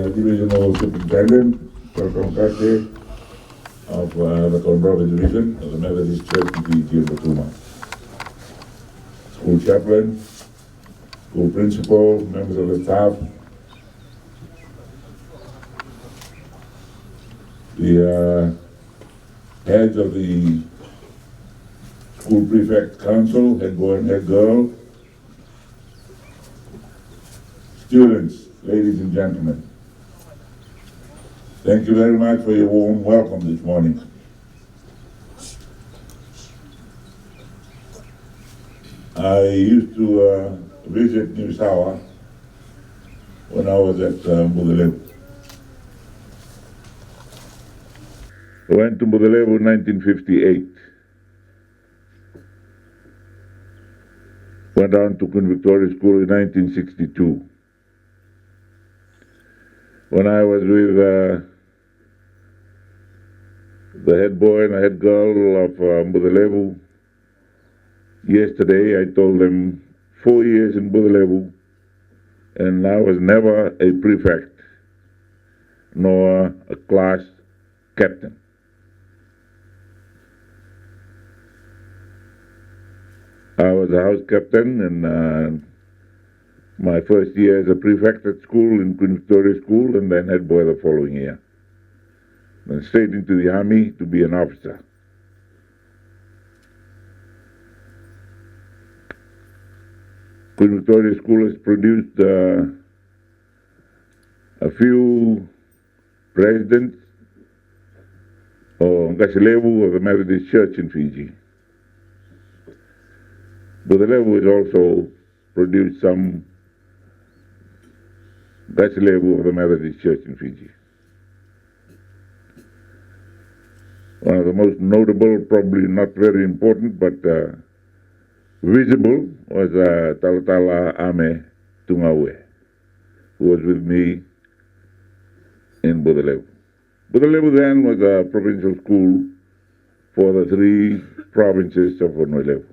the Divisional Superintendent, Kate, of the Colorado Division of the Methodist Church in Fiji and Batuma. School chaplain, school principal, members of the staff, the heads of the school prefect council, head boy and head girl, students, ladies and gentlemen. Thank you very much for your warm welcome this morning. I used to visit Niusawa when I was at Budalevu. I went to Budalevu in 1958. Went on to Queen Victoria School in 1962. When I was with the head boy and the head girl of Budalevu, yesterday I told them 4 years in Budalevu, and I was never a prefect nor a class captain. I was a house captain in my first year as a prefect at school in Queen Victoria School, and then head boy the following year. Then straight into the army to be an officer. Queen Victoria School has produced a few presidents or Ngasilevu of the Methodist Church in Fiji. Budalevu has also produced some Ngasilevu of the Methodist Church in Fiji. One of the most notable, probably not very important, but visible was Talatala Ame Tungawe, who was with me in Budalevu. Budalevu then was a provincial school for the 3 provinces of Honolulu,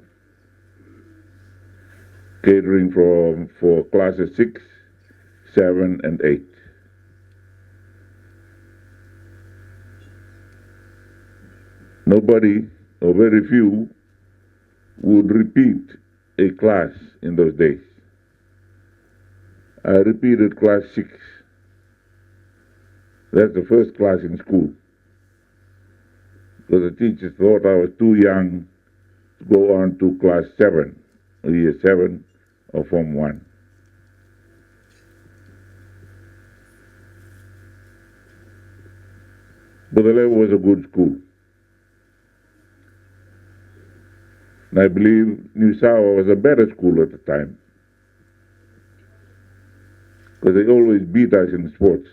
catering for classes 6, 7, and 8. Nobody, or very few, would repeat a class in those days. I repeated class 6. That's the first class in school, because the teachers thought I was too young to go on to class 7, or year 7, or Form 1. Budalevu was a good school. And I believe Niusawa was a better school at the time, because they always beat us in sports.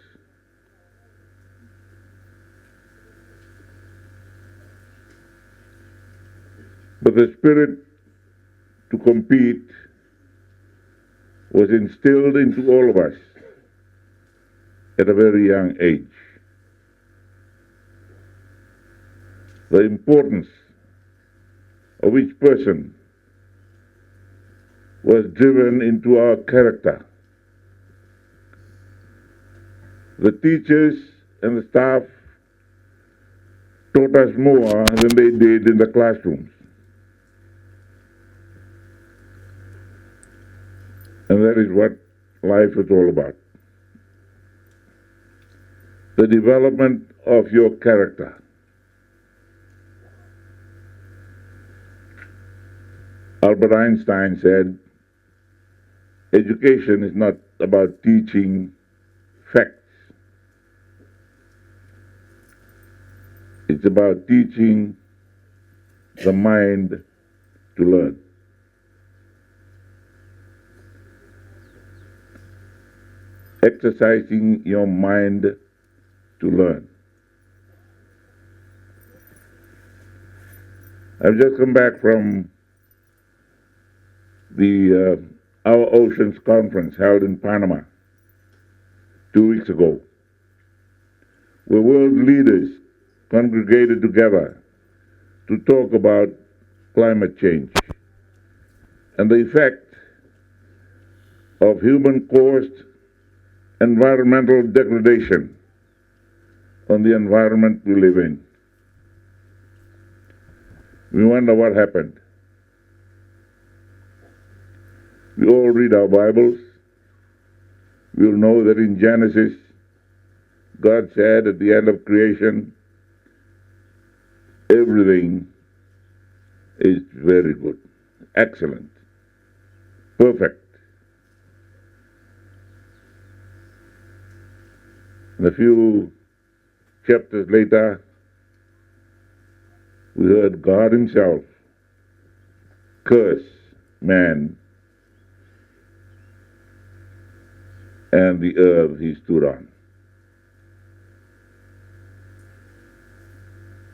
But the spirit to compete was instilled into all of us at a very young age. The importance of each person was driven into our character. The teachers and the staff taught us more than they did in the classrooms. And that is what life is all about. The development of your character. Albert Einstein said, education is not about teaching facts. It's about teaching the mind to learn. Exercising your mind to learn. I've just come back from the Our Oceans Conference held in Panama 2 weeks ago, where world leaders congregated together to talk about climate change and the effect of human-caused environmental degradation on the environment we live in. We wonder what happened. We all read our Bibles. We'll know that in Genesis, God said at the end of creation, everything is very good, excellent, perfect. And a few chapters later, we heard God Himself curse man and the earth he stood on.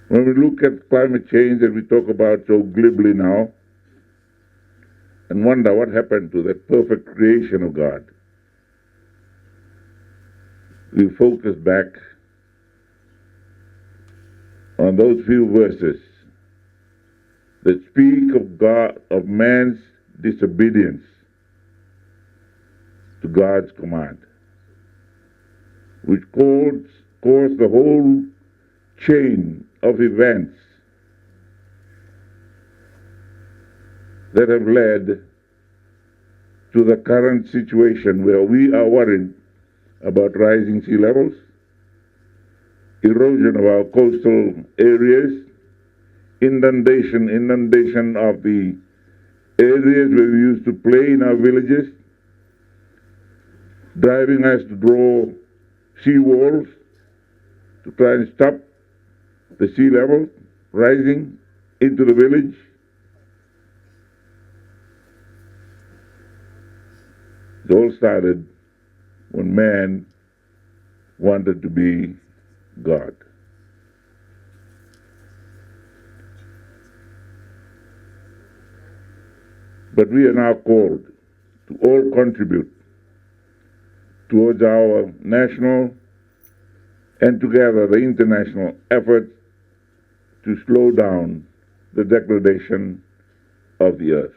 When we look at climate change that we talk about so glibly now, and wonder what happened to that perfect creation of God, we focus back on those few verses that speak of God, of man's disobedience to God's command, which caused the whole chain of events that have led to the current situation where we are worried about rising sea levels, erosion of our coastal areas, inundation of the areas where we used to play in our villages, driving us to draw sea walls to try and stop the sea level rising into the village. It all started when man wanted to be God. But we are now called to all contribute towards our national and together the international effort to slow down the degradation of the earth.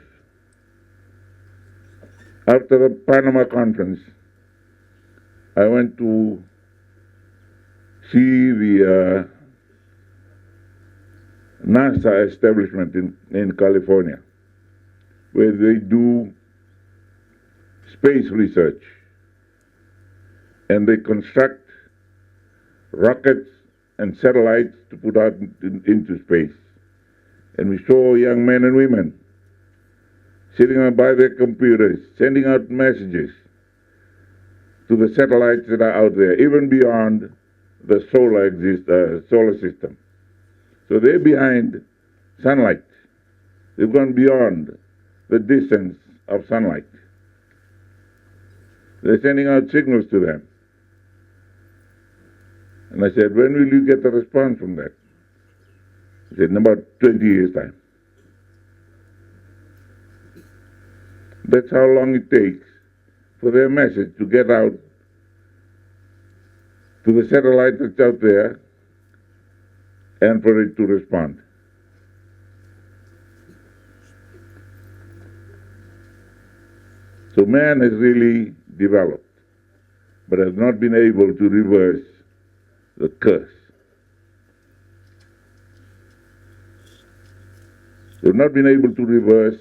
After the Panama Conference, I went to see the NASA establishment in California, where they do space research and they construct rockets and satellites to put out into space. And we saw young men and women sitting by their computers, sending out messages to the satellites that are out there, even beyond the solar system. So they're behind sunlight. They've gone beyond the distance of sunlight. They're sending out signals to them. And I said, when will you get a response from that? He said, in about 20 years' time. That's how long it takes for their message to get out to the satellite that's out there and for it to respond. So man has really developed, but has not been able to reverse the curse. They've not been able to reverse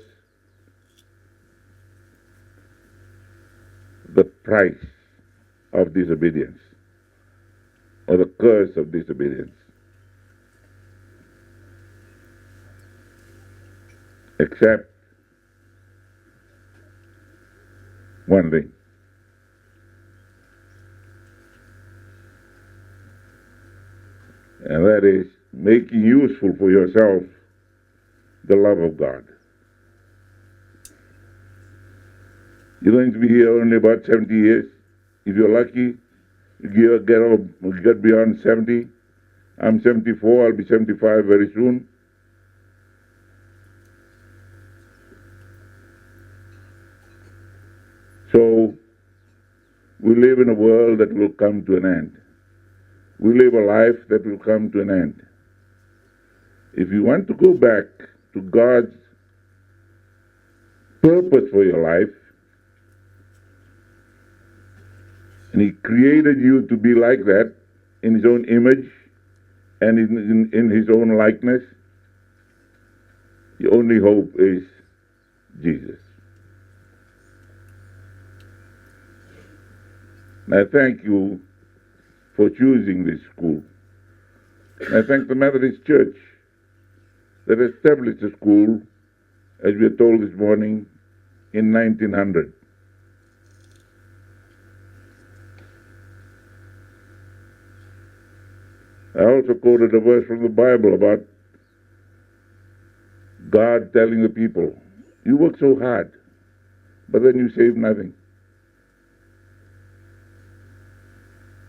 the price of disobedience or the curse of disobedience. Except one thing. And that is making useful for yourself the love of God. You're going to be here only about 70 years. If you're lucky, you get beyond 70. I'm 74, I'll be 75 very soon. So, we live in a world that will come to an end. We live a life that will come to an end. If you want to go back to God's purpose for your life, And He created you to be like that in His own image and in His own likeness. The only hope is Jesus. And I thank you for choosing this school. And I thank the Methodist Church that established the school, as we are told this morning, in 1900. I also quoted a verse from the Bible about God telling the people, you work so hard, but then you save nothing.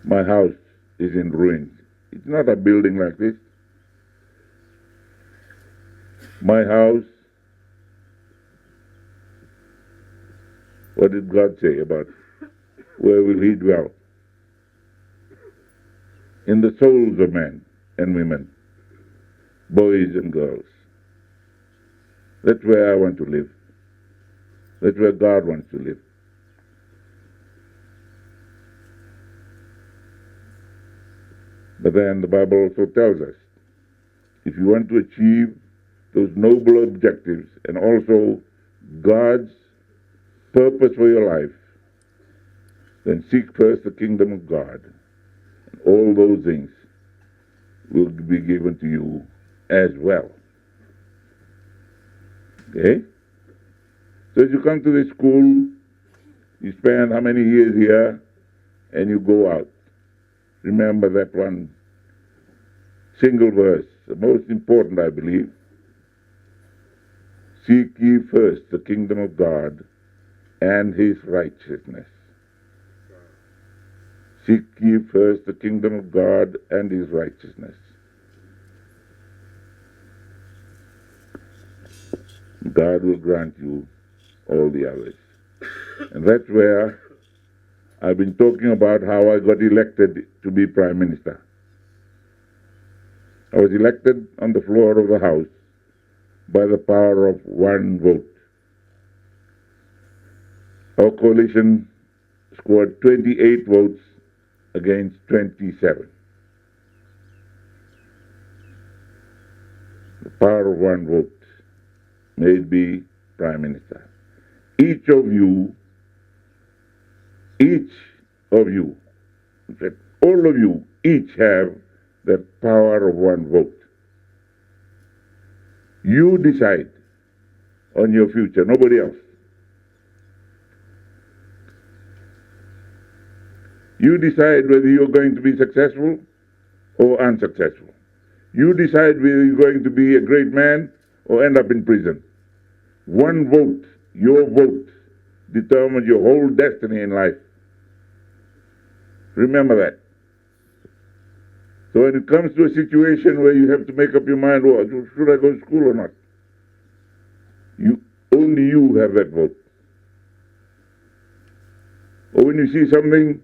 My house is in ruins. It's not a building like this. My house, what did God say about where will He dwell? In the souls of men and women, boys and girls. That's where I want to live. That's where God wants to live. But then the Bible also tells us, if you want to achieve those noble objectives and also God's purpose for your life, then seek first the kingdom of God. And all those things will be given to you as well. Okay? So as you come to this school, you spend how many years here, and you go out. Remember that one single verse, the most important, I believe. Seek ye first the kingdom of God and His righteousness. Seek ye first the kingdom of God and His righteousness. God will grant you all the others. And that's where I've been talking about how I got elected to be Prime Minister. I was elected on the floor of the House by the power of one vote. Our coalition scored 28 votes against 27. The power of one vote made me Prime Minister. Each of you, in fact, all of you, each have that power of one vote. You decide on your future, nobody else. You decide whether you're going to be successful or unsuccessful. You decide whether you're going to be a great man or end up in prison. One vote, your vote, determines your whole destiny in life. Remember that. So when it comes to a situation where you have to make up your mind, well, should I go to school or not? Only you have that vote. Or when you see something,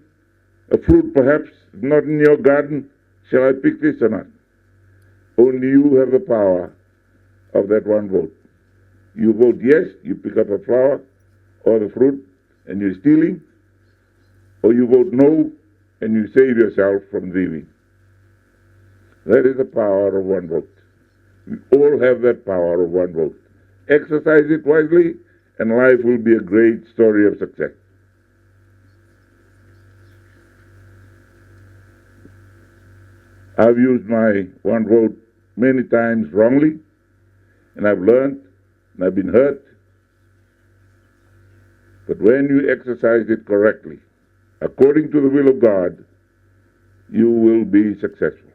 a fruit perhaps not in your garden, shall I pick this or not? Only you have the power of that one vote. You vote yes, you pick up a flower or the fruit and you're stealing, or you vote no and you save yourself from thieving. That is the power of one vote. We all have that power of one vote. Exercise it wisely and life will be a great story of success. I've used my one vote many times wrongly, and I've learned, and I've been hurt. But when you exercise it correctly, according to the will of God, you will be successful.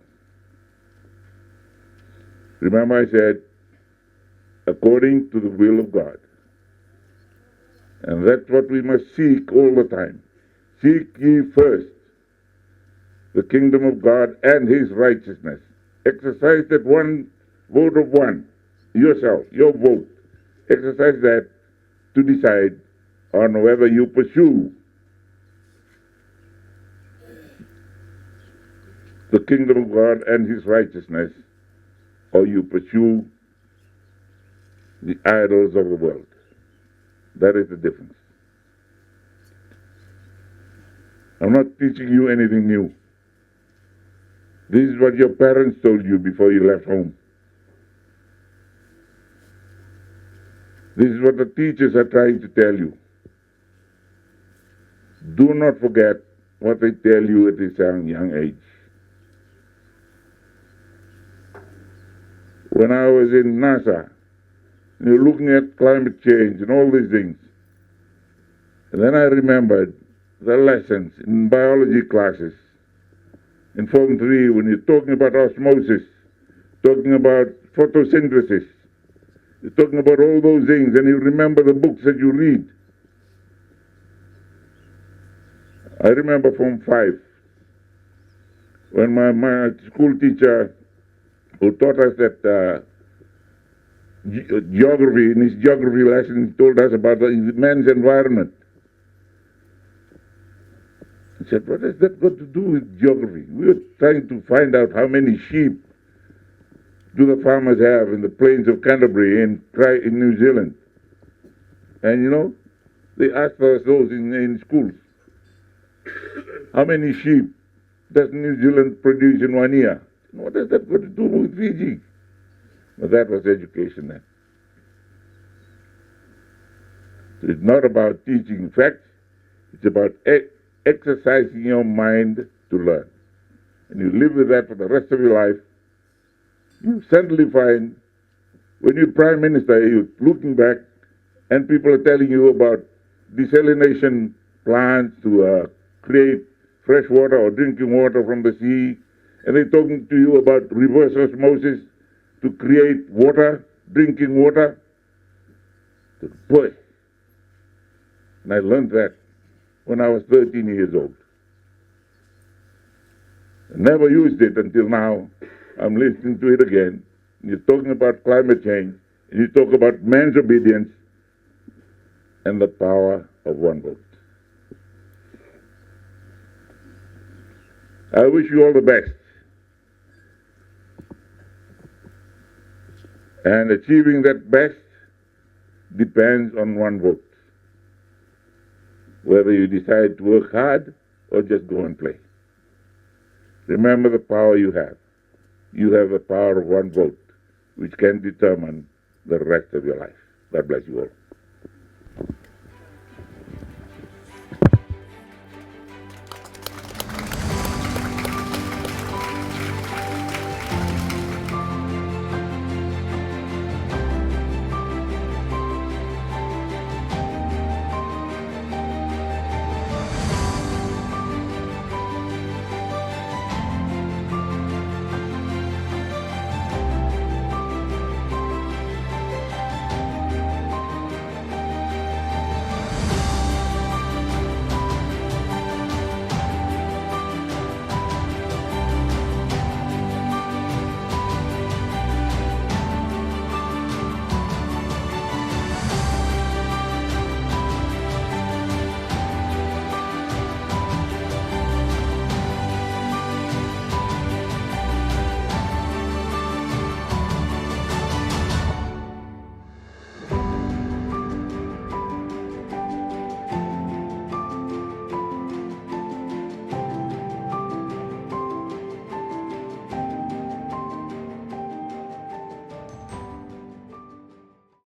Remember I said, according to the will of God. And that's what we must seek all the time. Seek ye first the kingdom of God and His righteousness. Exercise that one vote of one, yourself, your vote. Exercise that to decide on whether you pursue the kingdom of God and His righteousness, or you pursue the idols of the world. That is the difference. I'm not teaching you anything new. This is what your parents told you before you left home. This is what the teachers are trying to tell you. Do not forget what they tell you at this young age. When I was in NASA, you're looking at climate change and all these things. And then I remembered the lessons in biology classes in Form 3 when you're talking about osmosis, talking about photosynthesis, you're talking about all those things, and you remember the books that you read. I remember Form 5 when my school teacher who taught us that geography, in his geography lesson, told us about the man's environment. He said, what has that got to do with geography? We were trying to find out how many sheep do the farmers have in the plains of Canterbury in New Zealand. And you know, they asked us those in schools. How many sheep does New Zealand produce in 1 year? What has that got to do with Fiji? Well, that was education then. So it's not about teaching facts, it's about exercising your mind to learn. And you live with that for the rest of your life. You suddenly find, when you're Prime Minister, you're looking back and people are telling you about desalination plants to create fresh water or drinking water from the sea. And they're talking to you about reverse osmosis to create water, drinking water. Boy, and I learned that when I was 13 years old. I never used it until now. I'm listening to it again. You're talking about climate change, and you talk about man's obedience and the power of one vote. I wish you all the best. And achieving that best depends on one vote. Whether you decide to work hard or just go and play. Remember the power you have. You have the power of one vote, which can determine the rest of your life. God bless you all.